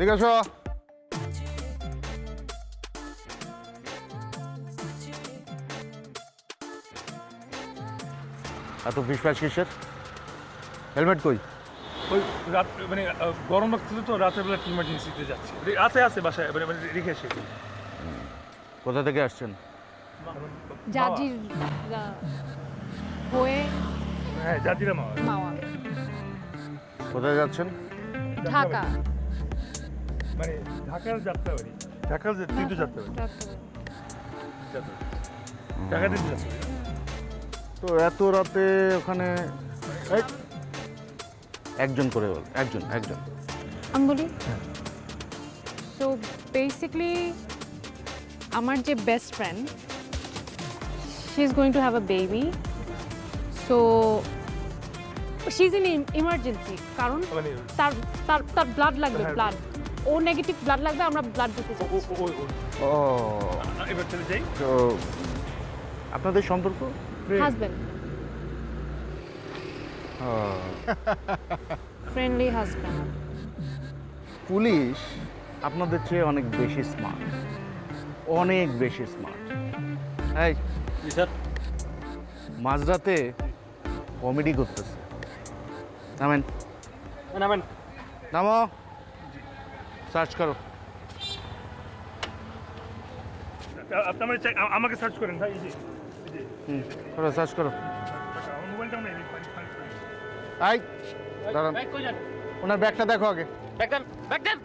ঠিক আছে। এত ফিসফাস কিসের? হেলমেট কই? ওই রাত মানে গরম লাগছিল তো রাতের বেলা ইমার্জেন্সিতে যাচ্ছি। আছে বাসায় মানে রেখে এসে। কোথা থেকে আসছেন? জাজির হয়ে হ্যাঁ জাজিরা মাওয়া। মাওয়া কোথায় যাচ্ছেন? ঢাকা। মানে ঢাকার যাত্রাবাড়ি, ঢাকার যে তীর্থ যাত্রাবাড়ি, ঢাকা তীর্থ যাত্রাবাড়ি। তো এত রাতে ওখানে এই, একজন করে বল, একজন। আমি বলি সো বেসিকলি আমার যে best friend she is going to have a baby so she is in emergency কারণ মানে তার তার তার ব্লাড লাগবে হ্যাঁ। ব্লাড ও নেগেটিভ ব্লাড লাগবে আমরা ব্লাড দিতে চাই ও এবার চলে যাই। তো আপনাদের সম্পর্ক? হাজবেন্ড ফ্রেন্ডলি হাজবেন্ড পুলিশ আপনাদের চেয়ে অনেক বেশি স্মার্ট, অনেক বেশি স্মার্ট। এই জি স্যার। মাঝরাতে কমেডি করতেছে। নামেন, নামেন। নামো, সার্চ করো। আপনি আমাকে সার্চ করেন ভাই। এই যে করো, সার্চ করো। আমার মোবাইলটাও নেই। এই দাঁড়ান, ওনার ব্যাগটা দেখো আগে। ব্যাগ দেন